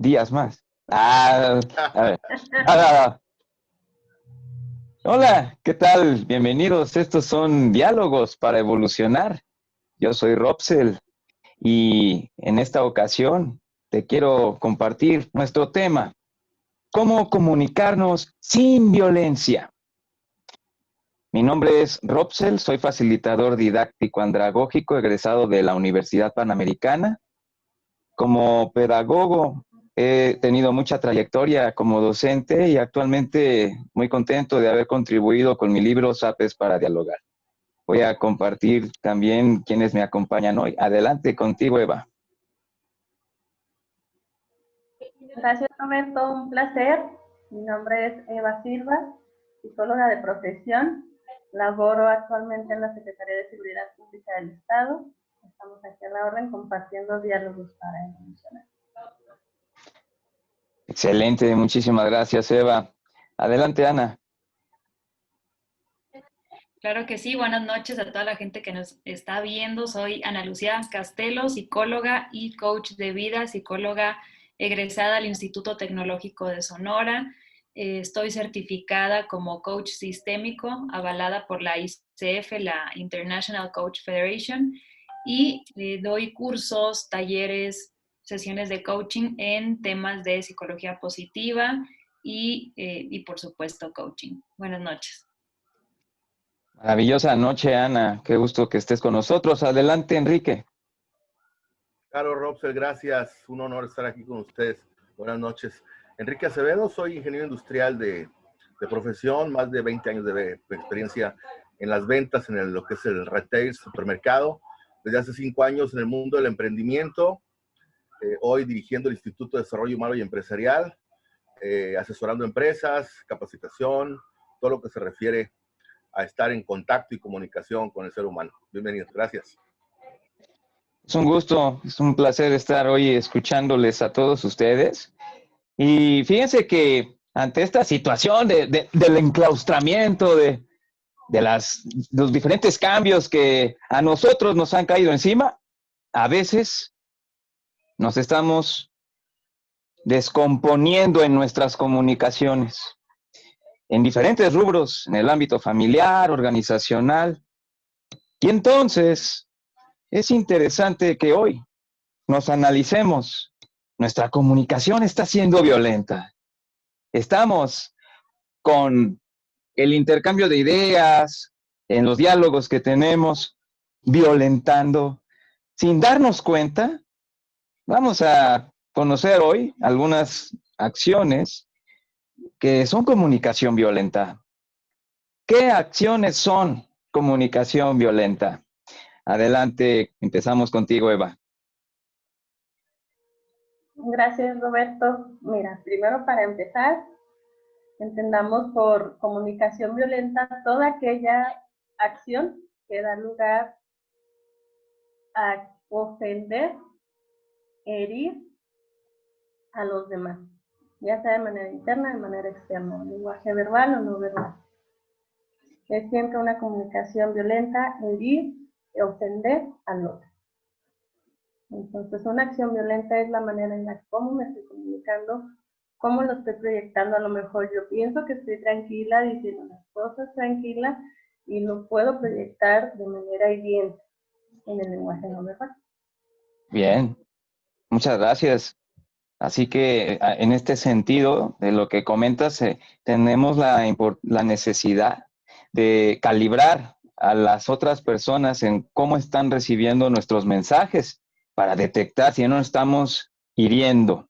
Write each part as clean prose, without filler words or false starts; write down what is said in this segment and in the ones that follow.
días más. A ver. Ah, Hola, ¿qué tal? Bienvenidos. Estos son diálogos para evolucionar. Yo soy Robsel y en esta ocasión te quiero compartir nuestro tema, cómo comunicarnos sin violencia. Mi nombre es Robsel, soy facilitador didáctico andragógico egresado de la Universidad Panamericana. Como pedagogo he tenido mucha trayectoria como docente y actualmente muy contento de haber contribuido con mi libro Sapes para Dialogar. Voy a compartir también quienes me acompañan hoy. Adelante contigo, Eva. Gracias, Roberto. Un placer. Mi nombre es Eva Silva, psicóloga de profesión. Laboro actualmente en la Secretaría de Seguridad Pública del Estado. Estamos aquí a la orden compartiendo diálogos para evolucionar. Excelente, muchísimas gracias, Eva. Adelante, Ana. Claro que sí, buenas noches a toda la gente que nos está viendo. Soy Ana Lucía Castelo, psicóloga y coach de vida, psicóloga egresada al Instituto Tecnológico de Sonora. Estoy certificada como coach sistémico, avalada por la ICF, la International Coach Federation, y doy cursos, talleres, sesiones de coaching en temas de psicología positiva y por supuesto, coaching. Buenas noches. Maravillosa noche, Ana. Qué gusto que estés con nosotros. Adelante, Enrique. Claro, Robsel, gracias. Un honor estar aquí con ustedes. Buenas noches. Enrique Acevedo, soy ingeniero industrial de profesión, más de 20 años de experiencia en las ventas, en lo que es el retail, supermercado. Desde hace 5 años en el mundo del emprendimiento, hoy dirigiendo el Instituto de Desarrollo Humano y Empresarial, asesorando empresas, capacitación, todo lo que se refiere a estar en contacto y comunicación con el ser humano. Bienvenidos, gracias. Es un gusto, es un placer estar hoy escuchándoles a todos ustedes. Y fíjense que ante esta situación del enclaustramiento, de los diferentes cambios que a nosotros nos han caído encima, a veces nos estamos descomponiendo en nuestras comunicaciones, en diferentes rubros, en el ámbito familiar, organizacional. Y entonces es interesante que hoy nos analicemos. Nuestra comunicación está siendo violenta. Estamos con el intercambio de ideas, en los diálogos que tenemos, violentando. Sin darnos cuenta, vamos a conocer hoy algunas acciones que son comunicación violenta. ¿Qué acciones son comunicación violenta? Adelante, empezamos contigo, Eva. Gracias, Roberto. Mira, primero para empezar, entendamos por comunicación violenta toda aquella acción que da lugar a ofender, herir a los demás, ya sea de manera interna, de manera externa, lenguaje verbal o no verbal. Es siempre una comunicación violenta, herir y ofender al otro. Entonces, una acción violenta es la manera en la que cómo me estoy comunicando, cómo lo estoy proyectando. A lo mejor yo pienso que estoy tranquila, diciendo las cosas tranquilas, y lo puedo proyectar de manera hiriente en el lenguaje no verbal. Bien, muchas gracias. Así que en este sentido, de lo que comentas, tenemos la necesidad de calibrar a las otras personas en cómo están recibiendo nuestros mensajes para detectar si no estamos hiriendo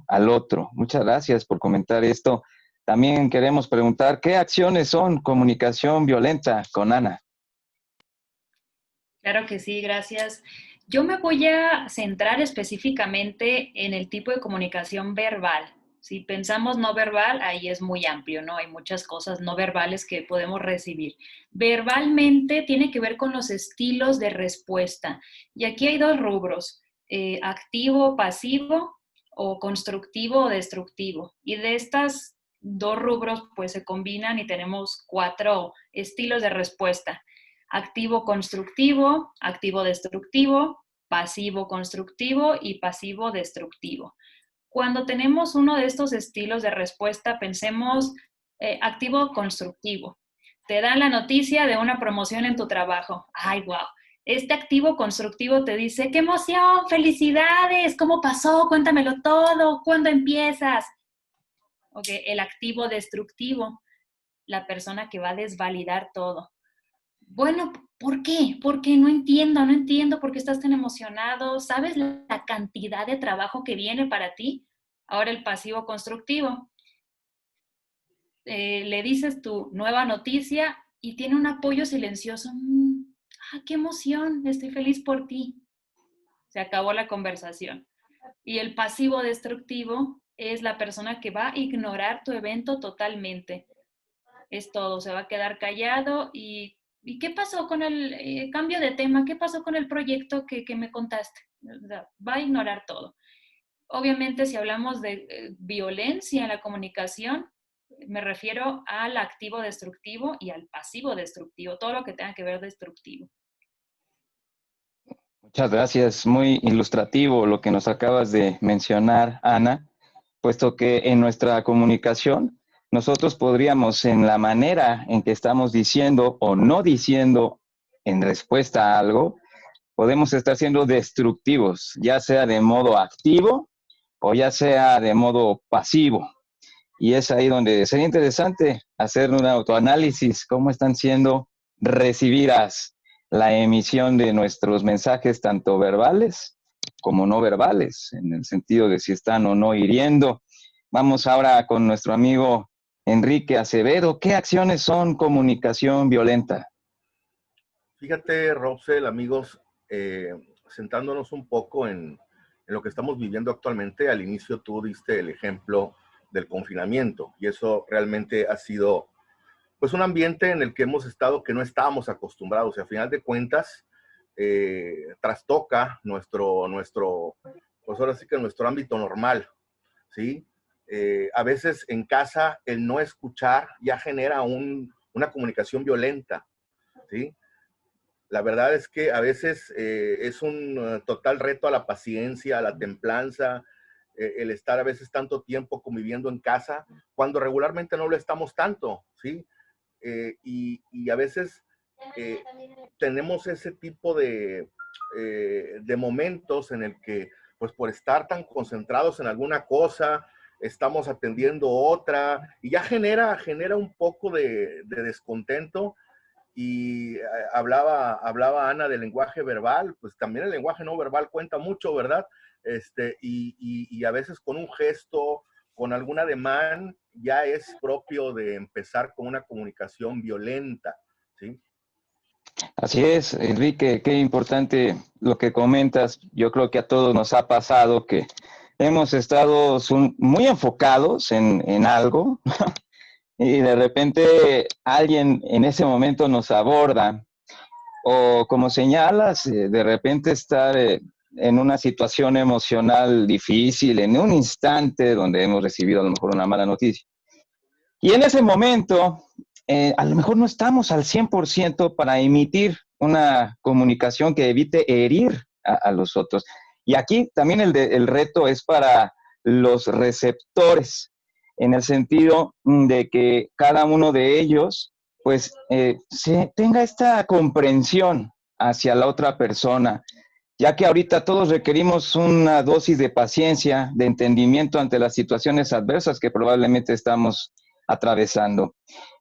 al otro. Muchas gracias por comentar esto. También queremos preguntar, ¿qué acciones son comunicación violenta con Ana? Claro que sí, gracias. Yo me voy a centrar específicamente en el tipo de comunicación verbal. Si pensamos no verbal, ahí es muy amplio, ¿no? Hay muchas cosas no verbales que podemos recibir. Verbalmente tiene que ver con los estilos de respuesta. Y aquí hay dos rubros, activo, pasivo, o constructivo o destructivo. Y de estas dos rubros, pues se combinan y tenemos 4 estilos de respuesta. Activo constructivo, activo destructivo, pasivo constructivo y pasivo destructivo. Cuando tenemos uno de estos estilos de respuesta, pensemos activo constructivo. Te dan la noticia de una promoción en tu trabajo. ¡Ay, wow! Este activo constructivo te dice, ¡qué emoción! ¡Felicidades! ¿Cómo pasó? Cuéntamelo todo. ¿Cuándo empiezas? Ok, el activo destructivo, la persona que va a desvalidar todo. Bueno, ¿por qué? Porque no entiendo por qué estás tan emocionado. ¿Sabes la cantidad de trabajo que viene para ti? Ahora el pasivo constructivo. Le dices tu nueva noticia y tiene un apoyo silencioso. ¡Qué emoción! Estoy feliz por ti. Se acabó la conversación. Y el pasivo destructivo es la persona que va a ignorar tu evento totalmente. Es todo, se va a quedar callado ¿y qué pasó con el cambio de tema? ¿Qué pasó con el proyecto que me contaste? O sea, va a ignorar todo. Obviamente, si hablamos de violencia en la comunicación, me refiero al activo destructivo y al pasivo destructivo, todo lo que tenga que ver destructivo. Muchas gracias, muy ilustrativo lo que nos acabas de mencionar, Ana, puesto que en nuestra comunicación nosotros podríamos, en la manera en que estamos diciendo o no diciendo en respuesta a algo, podemos estar siendo destructivos, ya sea de modo activo o ya sea de modo pasivo. Y es ahí donde sería interesante hacer un autoanálisis, cómo están siendo recibidas la emisión de nuestros mensajes, tanto verbales como no verbales, en el sentido de si están o no hiriendo. Vamos ahora con nuestro amigo Enrique Acevedo. ¿Qué acciones son comunicación violenta? Fíjate, Robsel, amigos, sentándonos un poco en lo que estamos viviendo actualmente. Al inicio tú diste el ejemplo del confinamiento y eso realmente ha sido pues un ambiente en el que hemos estado que no estábamos acostumbrados y a final de cuentas trastoca pues ahora sí que nuestro ámbito normal, ¿sí? A veces en casa el no escuchar ya genera una comunicación violenta, ¿sí? La verdad es que a veces es un total reto a la paciencia, a la templanza, el estar a veces tanto tiempo conviviendo en casa, cuando regularmente no lo estamos tanto, ¿sí? Y a veces tenemos ese tipo de momentos en el que, pues por estar tan concentrados en alguna cosa, estamos atendiendo otra, y ya genera un poco de descontento. Y hablaba Ana del lenguaje verbal, pues también el lenguaje no verbal cuenta mucho, ¿verdad? Y a veces con un gesto, con algún ademán, ya es propio de empezar con una comunicación violenta, ¿sí? Así es, Enrique, qué importante lo que comentas. Yo creo que a todos nos ha pasado que hemos estado muy enfocados en algo y de repente alguien en ese momento nos aborda o como señalas, de repente estar en una situación emocional difícil, en un instante donde hemos recibido a lo mejor una mala noticia. Y en ese momento, a lo mejor no estamos al 100% para emitir una comunicación que evite herir a los otros. Y aquí también el reto es para los receptores, en el sentido de que cada uno de ellos pues tenga esta comprensión hacia la otra persona, ya que ahorita todos requerimos una dosis de paciencia, de entendimiento ante las situaciones adversas que probablemente estamos atravesando.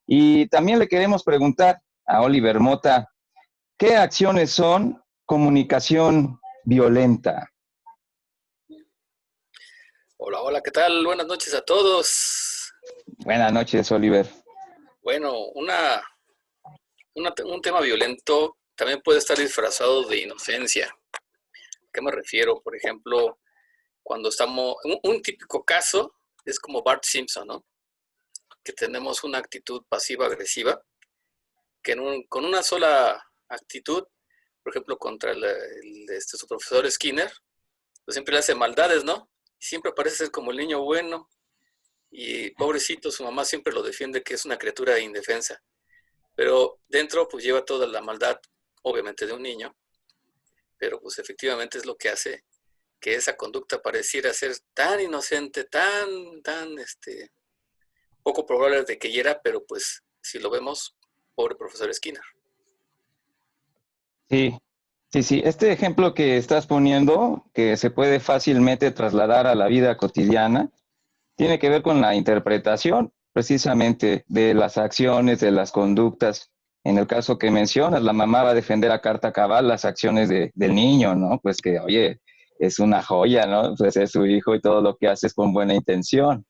Y también le queremos preguntar a Oliver Mota, ¿qué acciones son comunicación violenta? Hola, hola, ¿qué tal? Buenas noches a todos. Buenas noches, Oliver. Bueno, un tema violento también puede estar disfrazado de inocencia. ¿A qué me refiero? Por ejemplo, cuando estamos... Un típico caso es como Bart Simpson, ¿no? Que tenemos una actitud pasiva-agresiva, que con una sola actitud, por ejemplo, contra su profesor Skinner, pues siempre le hace maldades, ¿no? Y siempre parece ser como el niño bueno. Y pobrecito, su mamá siempre lo defiende que es una criatura indefensa. Pero dentro pues lleva toda la maldad, obviamente de un niño, pero pues efectivamente es lo que hace que esa conducta pareciera ser tan inocente, tan, poco probable de que hiera, pero pues si lo vemos, pobre profesor Skinner. Sí, sí, sí. Este ejemplo que estás poniendo, que se puede fácilmente trasladar a la vida cotidiana, tiene que ver con la interpretación precisamente de las acciones, de las conductas. En el caso que mencionas, la mamá va a defender a carta cabal las acciones del niño, ¿no? Pues que, oye, es una joya, ¿no? Pues es su hijo y todo lo que hace es con buena intención.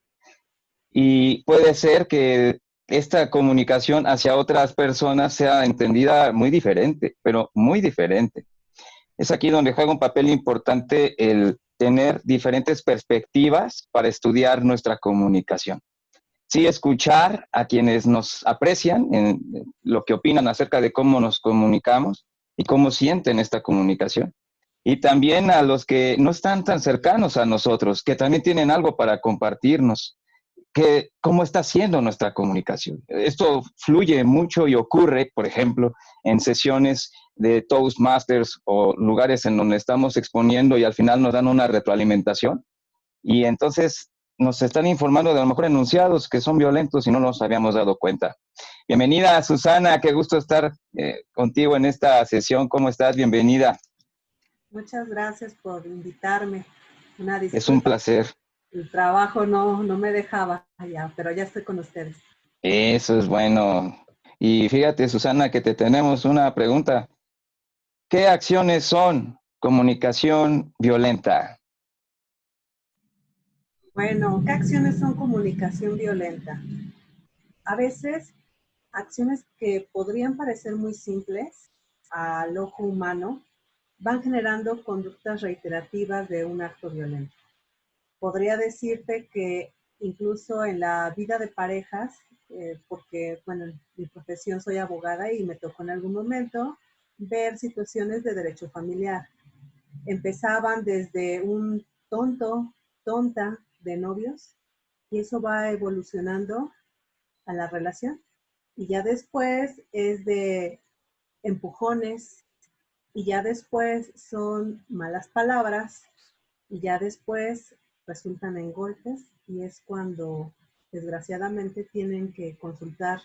Y puede ser que esta comunicación hacia otras personas sea entendida muy diferente, pero muy diferente. Es aquí donde juega un papel importante el tener diferentes perspectivas para estudiar nuestra comunicación. Sí, escuchar a quienes nos aprecian en lo que opinan acerca de cómo nos comunicamos y cómo sienten esta comunicación. Y también a los que no están tan cercanos a nosotros, que también tienen algo para compartirnos, que cómo está siendo nuestra comunicación. Esto fluye mucho y ocurre, por ejemplo, en sesiones de Toastmasters o lugares en donde estamos exponiendo y al final nos dan una retroalimentación y entonces nos están informando de a lo mejor enunciados que son violentos y no nos habíamos dado cuenta. Bienvenida, Susana, qué gusto estar contigo en esta sesión. ¿Cómo estás? Bienvenida. Muchas gracias por invitarme. Una disculpa. Es un placer. El trabajo no me dejaba allá, pero ya estoy con ustedes. Eso es bueno. Y fíjate, Susana, que te tenemos una pregunta. ¿Qué acciones son comunicación violenta? Bueno, ¿qué acciones son comunicación violenta? A veces, acciones que podrían parecer muy simples al ojo humano van generando conductas reiterativas de un acto violento. Podría decirte que incluso en la vida de parejas, porque, bueno, en mi profesión soy abogada y me tocó en algún momento ver situaciones de derecho familiar. Empezaban desde un tonto, tonta de novios y eso va evolucionando a la relación. Y ya después es de empujones y ya después son malas palabras y ya después resultan en golpes y es cuando desgraciadamente tienen que consultar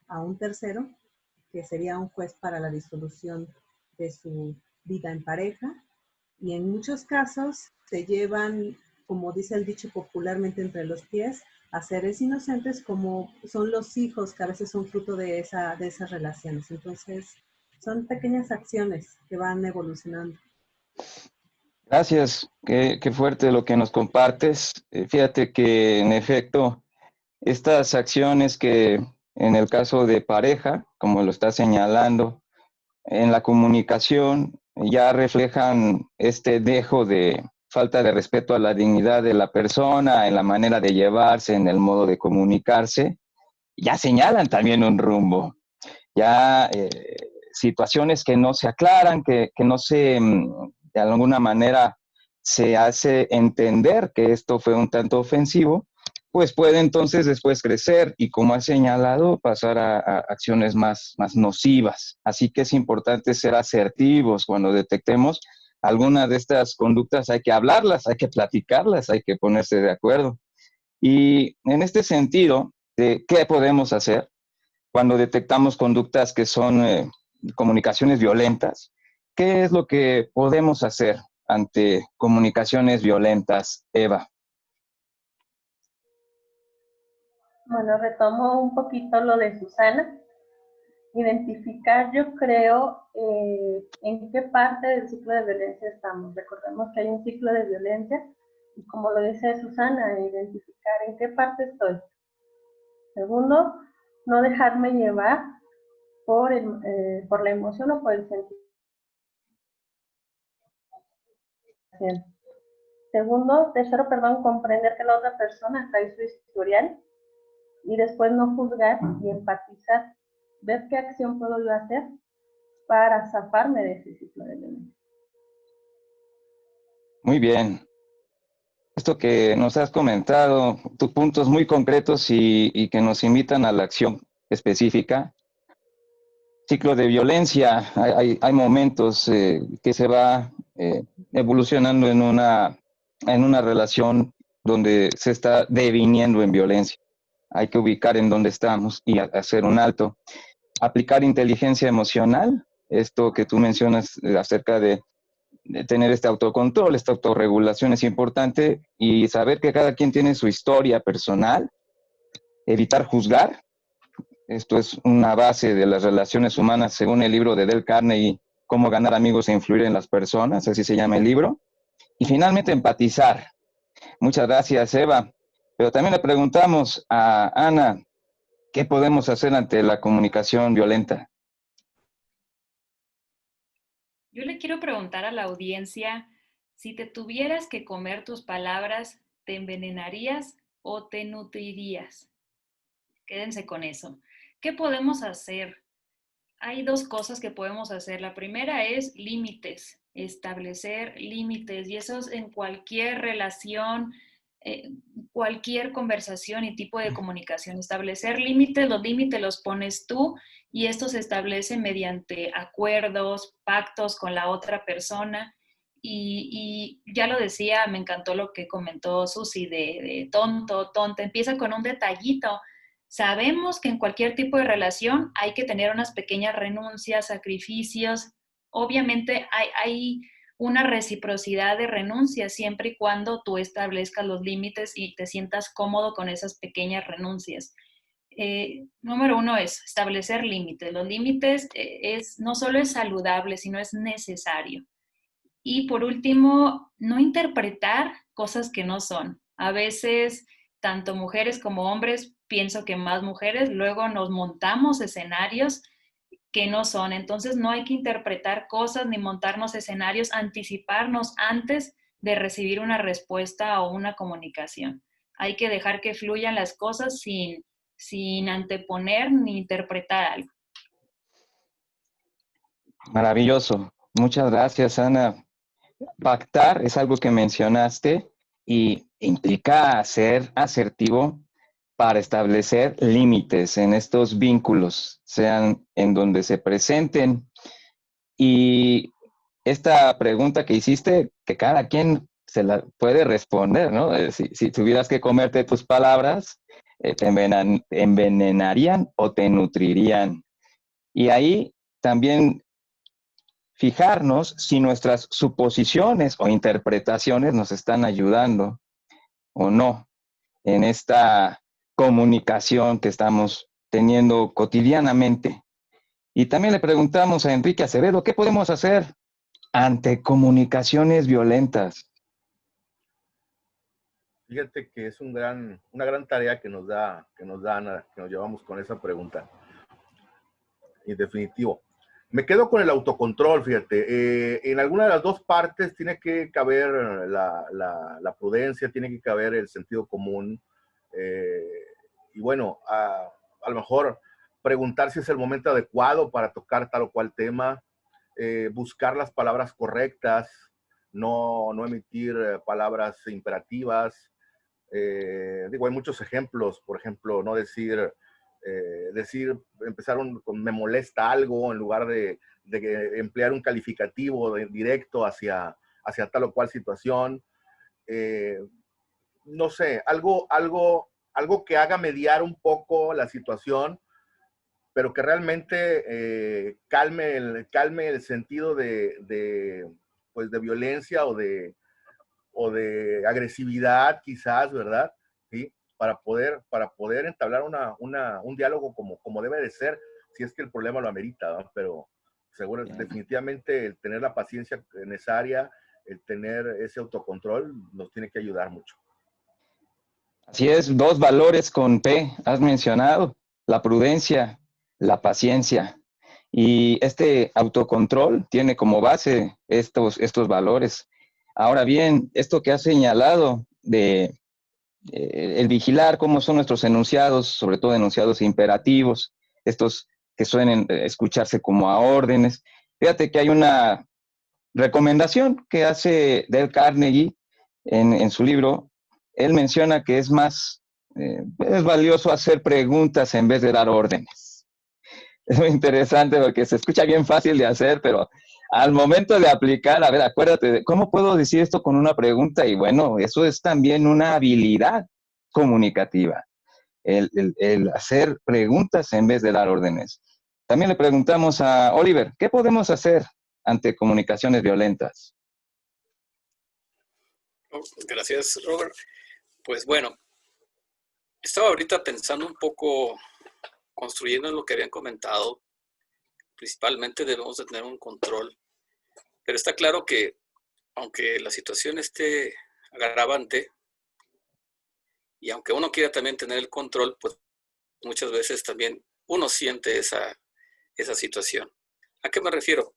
a un tercero, que sería un juez para la disolución de su vida en pareja. Y en muchos casos se llevan, como dice el dicho popularmente, entre los pies a seres inocentes como son los hijos que a veces son fruto de esas relaciones. Entonces, son pequeñas acciones que van evolucionando. Gracias, qué fuerte lo que nos compartes. Fíjate que en efecto, estas acciones que en el caso de pareja, como lo está señalando, en la comunicación ya reflejan este dejo de falta de respeto a la dignidad de la persona, en la manera de llevarse, en el modo de comunicarse, ya señalan también un rumbo, ya situaciones que no se aclaran, que no se, de alguna manera, se hace entender que esto fue un tanto ofensivo, pues puede entonces después crecer y, como ha señalado, pasar a acciones más nocivas. Así que es importante ser asertivos cuando detectemos alguna de estas conductas, hay que hablarlas, hay que platicarlas, hay que ponerse de acuerdo. Y en este sentido, ¿qué podemos hacer cuando detectamos conductas que son comunicaciones violentas? ¿Qué es lo que podemos hacer ante comunicaciones violentas, Eva? Bueno, retomo un poquito lo de Susana. Identificar, yo creo, en qué parte del ciclo de violencia estamos. Recordemos que hay un ciclo de violencia y, como lo dice Susana, identificar en qué parte estoy. Segundo, no dejarme llevar por la emoción o por el sentimiento. Tercero, comprender que la otra persona trae su historial y después no juzgar y empatizar. Ver qué acción puedo yo hacer para zafarme de ese ciclo de violencia. Muy bien. Esto que nos has comentado, tus puntos muy concretos y que nos invitan a la acción específica. Ciclo de violencia, hay momentos que se va evolucionando en una relación donde se está deviniendo en violencia. Hay que ubicar en dónde estamos y hacer un alto. Aplicar inteligencia emocional, esto que tú mencionas acerca de tener este autocontrol, esta autorregulación es importante, y saber que cada quien tiene su historia personal, evitar juzgar. Esto es una base de las relaciones humanas según el libro de Dale Carnegie, Cómo ganar amigos e influir en las personas, así se llama el libro. Y finalmente, empatizar. Muchas gracias, Eva. Pero también le preguntamos a Ana, ¿qué podemos hacer ante la comunicación violenta? Yo le quiero preguntar a la audiencia, si te tuvieras que comer tus palabras, ¿te envenenarías o te nutrirías? Quédense con eso. ¿Qué podemos hacer? Hay dos cosas que podemos hacer. La primera es límites, establecer límites, y eso es en cualquier relación, cualquier conversación y tipo de comunicación. Establecer límites, los límites los pones tú, y esto se establece mediante acuerdos, pactos con la otra persona. Y ya lo decía, me encantó lo que comentó Susi de tonto, tonta. Empieza con un detallito. Sabemos que en cualquier tipo de relación hay que tener unas pequeñas renuncias, sacrificios. Obviamente hay una reciprocidad de renuncias siempre y cuando tú establezcas los límites y te sientas cómodo con esas pequeñas renuncias. Número uno es establecer límites. Los límites no solo es saludable, sino es necesario. Y por último, no interpretar cosas que no son. A veces, tanto mujeres como hombres, pienso que más mujeres, luego nos montamos escenarios que no son. Entonces no hay que interpretar cosas ni montarnos escenarios, anticiparnos antes de recibir una respuesta o una comunicación. Hay que dejar que fluyan las cosas sin anteponer ni interpretar algo. Maravilloso. Muchas gracias, Ana. Pactar es algo que mencionaste y implica ser asertivo para establecer límites en estos vínculos, sean en donde se presenten. Y esta pregunta que hiciste, que cada quien se la puede responder, ¿no? Si tuvieras que comerte tus palabras, ¿te envenenarían o te nutrirían? Y ahí también fijarnos si nuestras suposiciones o interpretaciones nos están ayudando o no en esta comunicación que estamos teniendo cotidianamente. Y también le preguntamos a Enrique Acevedo, ¿qué podemos hacer ante comunicaciones violentas? Fíjate que es una gran tarea que nos da Ana, que nos llevamos con esa pregunta. En definitivo. Me quedo con el autocontrol, fíjate. En alguna de las dos partes tiene que caber la prudencia, tiene que caber el sentido común. Y bueno, a lo mejor preguntar si es el momento adecuado para tocar tal o cual tema, buscar las palabras correctas, no emitir palabras imperativas. Hay muchos ejemplos, por ejemplo, no decir... empezaron con me molesta algo en lugar de emplear un calificativo directo hacia tal o cual situación. No sé, algo que haga mediar un poco la situación, pero que realmente calme el sentido de violencia o de agresividad, quizás, ¿verdad? ¿Sí? Para poder entablar un diálogo como debe de ser, si es que el problema lo amerita, ¿no? Pero seguro, definitivamente el tener la paciencia necesaria, el tener ese autocontrol, nos tiene que ayudar mucho. Así es, dos valores con P has mencionado, la prudencia, la paciencia. Y este autocontrol tiene como base estos valores. Ahora bien, esto que has señalado de el vigilar cómo son nuestros enunciados, sobre todo enunciados imperativos, estos que suelen escucharse como a órdenes. Fíjate que hay una recomendación que hace Dale Carnegie en su libro. Él menciona que es valioso hacer preguntas en vez de dar órdenes. Es muy interesante porque se escucha bien fácil de hacer, pero al momento de aplicar, a ver, acuérdate, ¿cómo puedo decir esto con una pregunta? Y bueno, eso es también una habilidad comunicativa, el hacer preguntas en vez de dar órdenes. También le preguntamos a Oliver, ¿qué podemos hacer ante comunicaciones violentas? Oh, gracias, Robert. Pues bueno, estaba ahorita pensando un poco, construyendo lo que habían comentado. Principalmente debemos de tener un control, pero está claro que aunque la situación esté agravante y aunque uno quiera también tener el control, pues muchas veces también uno siente esa situación. ¿A qué me refiero?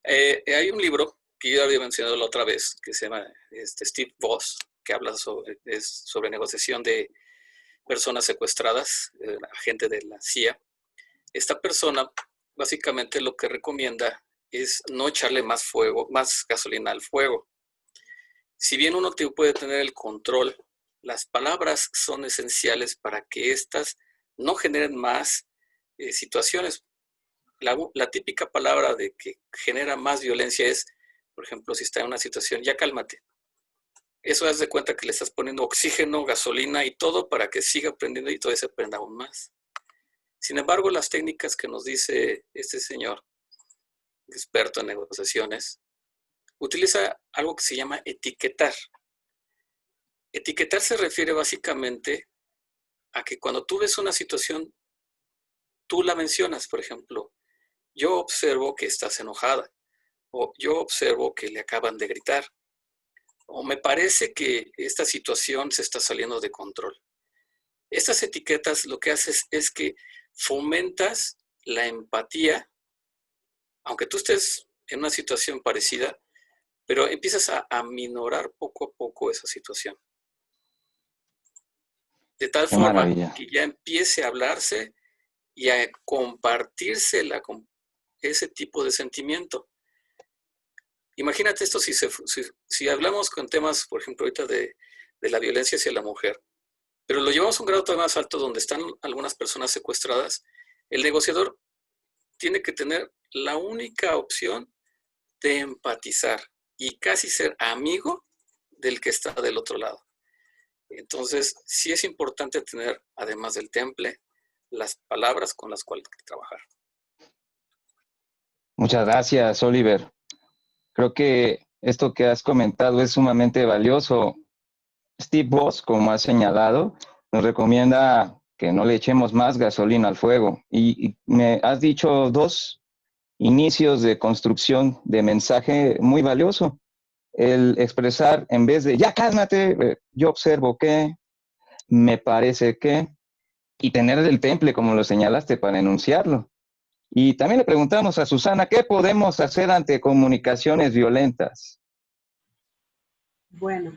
Hay un libro que yo había mencionado la otra vez, que se llama Steve Voss, que habla sobre negociación de personas secuestradas, agente de la CIA. Esta persona básicamente lo que recomienda es no echarle más gasolina al fuego. Si bien uno puede tener el control, las palabras son esenciales para que éstas no generen más situaciones. La típica palabra de que genera más violencia es, por ejemplo, si está en una situación, ya cálmate. Eso haz de cuenta que le estás poniendo oxígeno, gasolina y todo para que siga prendiendo y todavía se prenda aún más. Sin embargo, las técnicas que nos dice este señor, experto en negociaciones, utiliza algo que se llama etiquetar. Etiquetar se refiere básicamente a que cuando tú ves una situación, tú la mencionas. Por ejemplo, yo observo que estás enojada, o yo observo que le acaban de gritar, o me parece que esta situación se está saliendo de control. Estas etiquetas lo que haces es que fomentas la empatía, aunque tú estés en una situación parecida, pero empiezas a aminorar poco a poco esa situación. De tal Qué forma maravilla. que ya empiece a hablarse y a compartirse ese tipo de sentimiento. Imagínate esto si hablamos con temas, por ejemplo, ahorita de la violencia hacia la mujer, pero lo llevamos a un grado todavía más alto donde están algunas personas secuestradas, el negociador tiene que tener la única opción de empatizar y casi ser amigo del que está del otro lado. Entonces, sí es importante tener, además del temple, las palabras con las cuales trabajar. Muchas gracias, Oliver. Creo que esto que has comentado es sumamente valioso. Steve Voss, como has señalado, nos recomienda que no le echemos más gasolina al fuego. Y me has dicho dos inicios de construcción de mensaje muy valioso. El expresar, en vez de, ya cálmate, yo observo que, me parece que, y tener el temple, como lo señalaste, para enunciarlo. Y también le preguntamos a Susana, ¿qué podemos hacer ante comunicaciones violentas? Bueno,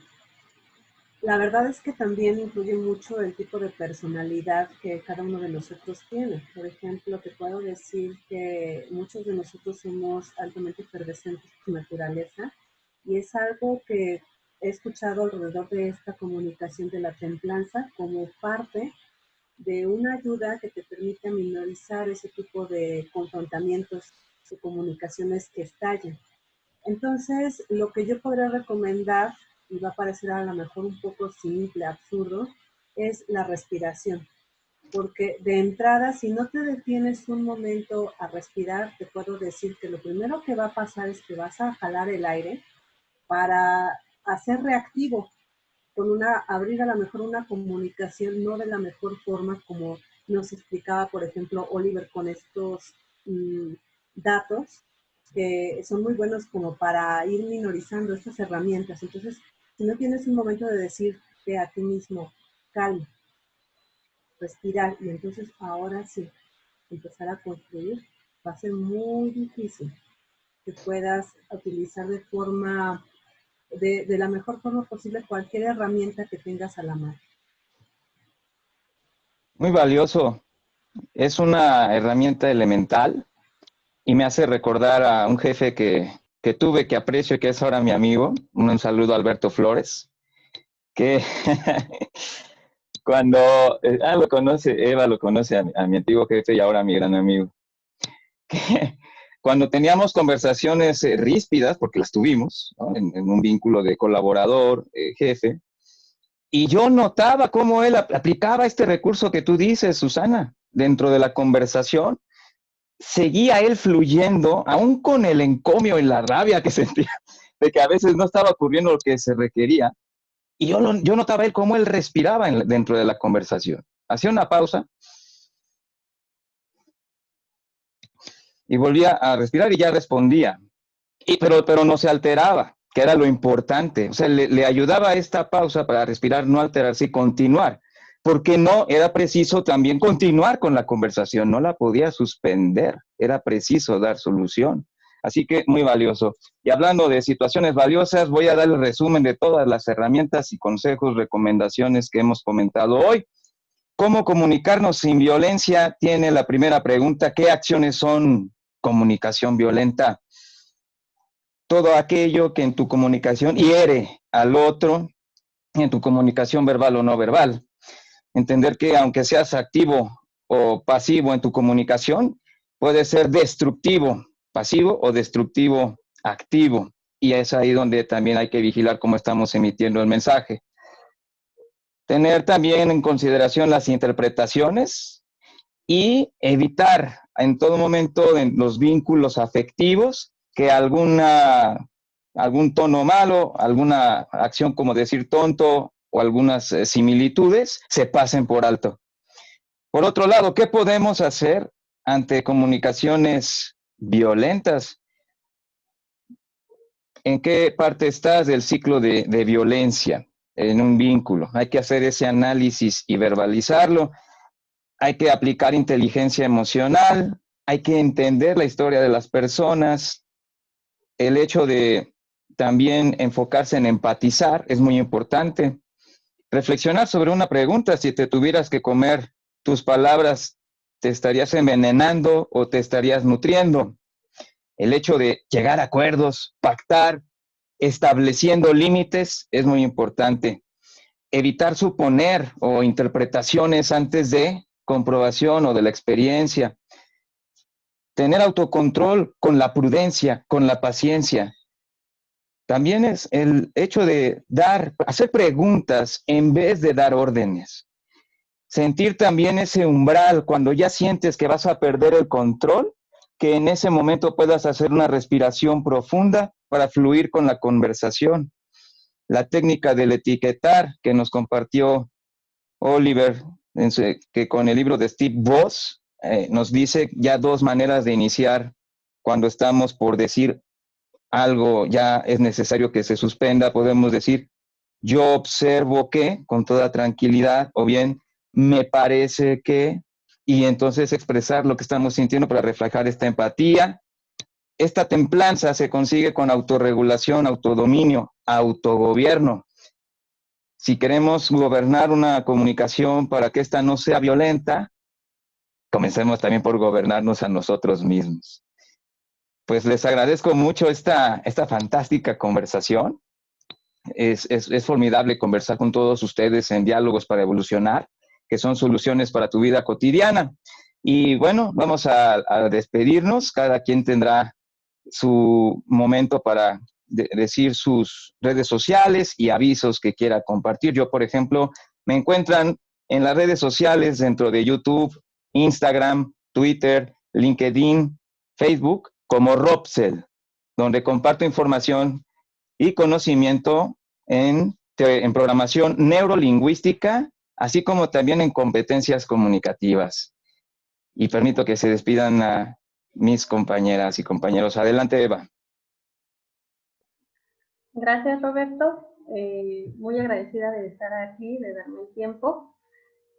la verdad es que también influye mucho el tipo de personalidad que cada uno de nosotros tiene. Por ejemplo, te puedo decir que muchos de nosotros somos altamente efervescentes por naturaleza y es algo que he escuchado alrededor de esta comunicación de la templanza como parte de una ayuda que te permite minorizar ese tipo de confrontamientos de comunicaciones que estallan. Entonces, lo que yo podría recomendar, y va a parecer a lo mejor un poco simple, absurdo, es la respiración. Porque de entrada, si no te detienes un momento a respirar, te puedo decir que lo primero que va a pasar es que vas a jalar el aire para hacer reactivo, abrir a lo mejor una comunicación no de la mejor forma como nos explicaba, por ejemplo, Oliver con estos datos que son muy buenos como para ir minorizando estas herramientas. Entonces, si no tienes un momento de decirte a ti mismo, calma, respirar, y entonces ahora sí, empezar a construir, va a ser muy difícil que puedas utilizar de la mejor forma posible cualquier herramienta que tengas a la mano. Muy valioso. Es una herramienta elemental y me hace recordar a un jefe que tuve, que aprecio, que es ahora mi amigo. Un saludo a Alberto Flores, que cuando, lo conoce, Eva lo conoce a mi antiguo jefe y ahora a mi gran amigo. Que cuando teníamos conversaciones ríspidas, porque las tuvimos, ¿no? En un vínculo de colaborador, jefe, y yo notaba cómo él aplicaba este recurso que tú dices, Susana, dentro de la conversación, seguía él fluyendo, aún con el encomio y la rabia que sentía, de que a veces no estaba ocurriendo lo que se requería, y yo notaba él cómo él respiraba dentro de la conversación. Hacía una pausa, y volvía a respirar y ya respondía. Pero no se alteraba, que era lo importante. O sea, le ayudaba a esta pausa para respirar, no alterarse y continuar. Porque no, era preciso también continuar con la conversación, no la podía suspender, era preciso dar solución. Así que muy valioso. Y hablando de situaciones valiosas, voy a dar el resumen de todas las herramientas y consejos, recomendaciones que hemos comentado hoy. ¿Cómo comunicarnos sin violencia? Tiene la primera pregunta. ¿Qué acciones son comunicación violenta? Todo aquello que en tu comunicación hiere al otro, en tu comunicación verbal o no verbal. Entender que aunque seas activo o pasivo en tu comunicación, puede ser destructivo, pasivo o destructivo, activo. Y es ahí donde también hay que vigilar cómo estamos emitiendo el mensaje. Tener también en consideración las interpretaciones y evitar en todo momento en los vínculos afectivos que algún tono malo, alguna acción como decir tonto o algunas similitudes se pasen por alto. Por otro lado, ¿qué podemos hacer ante comunicaciones violentas? ¿En qué parte estás del ciclo de violencia en un vínculo? Hay que hacer ese análisis y verbalizarlo. Hay que aplicar inteligencia emocional. Hay que entender la historia de las personas. El hecho de también enfocarse en empatizar es muy importante. Reflexionar sobre una pregunta: si te tuvieras que comer tus palabras, ¿te estarías envenenando o te estarías nutriendo? El hecho de llegar a acuerdos, pactar, estableciendo límites es muy importante. Evitar suponer o interpretaciones antes de comprobación o de la experiencia. Tener autocontrol con la prudencia, con la paciencia. También es el hecho de hacer preguntas en vez de dar órdenes. Sentir también ese umbral cuando ya sientes que vas a perder el control, que en ese momento puedas hacer una respiración profunda para fluir con la conversación. La técnica del etiquetar que nos compartió Oliver, que con el libro de Steve Voss nos dice ya dos maneras de iniciar cuando estamos por decir algo, ya es necesario que se suspenda. Podemos decir: yo observo que, con toda tranquilidad, o bien me parece que, y entonces expresar lo que estamos sintiendo para reflejar esta empatía. Esta templanza se consigue con autorregulación, autodominio, autogobierno. Si queremos gobernar una comunicación para que ésta no sea violenta, comencemos también por gobernarnos a nosotros mismos. Pues les agradezco mucho esta fantástica conversación. Es formidable conversar con todos ustedes en Diálogos para Evolucionar, que son soluciones para tu vida cotidiana. Y bueno, vamos a despedirnos. Cada quien tendrá su momento para decir sus redes sociales y avisos que quiera compartir. Yo, por ejemplo, me encuentran en las redes sociales dentro de YouTube, Instagram, Twitter, LinkedIn, Facebook, como Robsel, donde comparto información y conocimiento en programación neurolingüística, así como también en competencias comunicativas. Y permito que se despidan a mis compañeras y compañeros. Adelante, Eva. Gracias, Roberto. Muy agradecida de estar aquí, de darme el tiempo.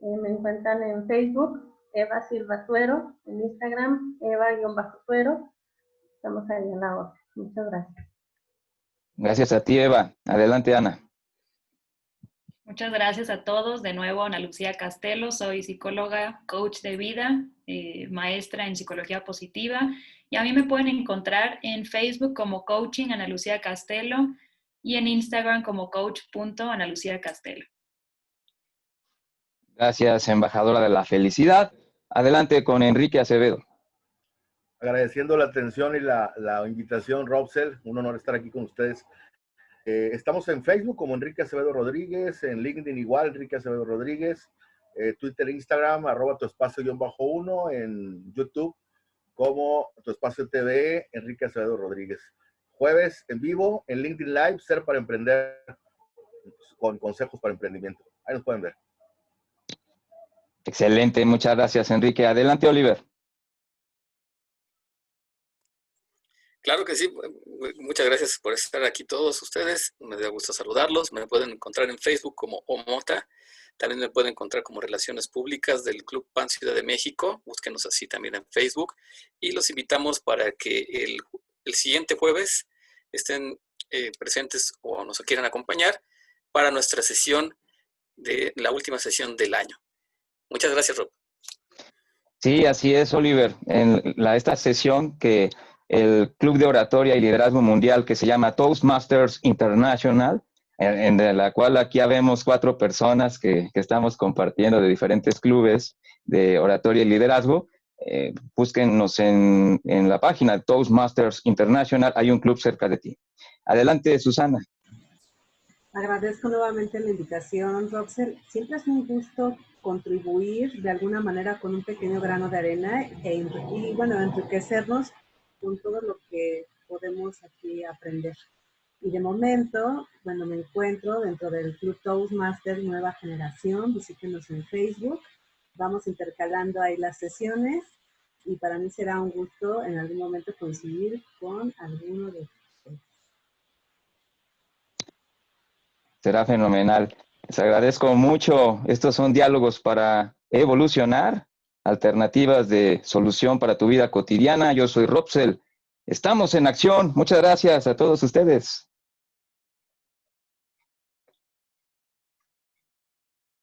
Me encuentran en Facebook, Eva Silva Suero, en Instagram, Eva-Suero. Estamos ahí en la otra. Muchas gracias. Gracias a ti, Eva. Adelante, Ana. Muchas gracias a todos. De nuevo, Ana Lucía Castelo. Soy psicóloga, coach de vida, maestra en psicología positiva. Y a mí me pueden encontrar en Facebook como Coaching Ana Lucía Castelo y en Instagram como coach.analuciacastelo. Gracias, embajadora de la felicidad. Adelante con Enrique Acevedo. Agradeciendo la atención y la invitación, Robsel. Un honor estar aquí con ustedes. Estamos en Facebook como Enrique Acevedo Rodríguez, en LinkedIn igual, Enrique Acevedo Rodríguez, Twitter, Instagram, @tuespacio_1, en YouTube como Tu Espacio TV, Enrique Acevedo Rodríguez. Jueves en vivo, en LinkedIn Live, Ser para Emprender, con consejos para emprendimiento. Ahí nos pueden ver. Excelente, muchas gracias, Enrique. Adelante, Oliver. Claro que sí. Muchas gracias por estar aquí todos ustedes. Me da gusto saludarlos. Me pueden encontrar en Facebook como Omota. También me pueden encontrar como Relaciones Públicas del Club PAN Ciudad de México. Búsquenos así también en Facebook. Y los invitamos para que el siguiente jueves estén presentes o nos quieran acompañar para nuestra sesión la última sesión del año. Muchas gracias, Rob. Sí, así es, Oliver. En esta sesión que el Club de Oratoria y Liderazgo Mundial, que se llama Toastmasters International, en la cual aquí habemos 4 personas que estamos compartiendo de diferentes clubes de oratoria y liderazgo. Búsquennos en la página Toastmasters International, hay un club cerca de ti. Adelante, Susana. Agradezco nuevamente la invitación, Robsel. Siempre es un gusto contribuir de alguna manera con un pequeño grano de arena y bueno, enriquecernos con todo lo que podemos aquí aprender. Y de momento, bueno, me encuentro dentro del Club Toastmasters Nueva Generación. Visítenos en Facebook. Vamos intercalando ahí las sesiones y para mí será un gusto en algún momento coincidir con alguno de ustedes. Será fenomenal. Les agradezco mucho. Estos son diálogos para evolucionar, alternativas de solución para tu vida cotidiana. Yo soy Robsel. Estamos en acción. Muchas gracias a todos ustedes.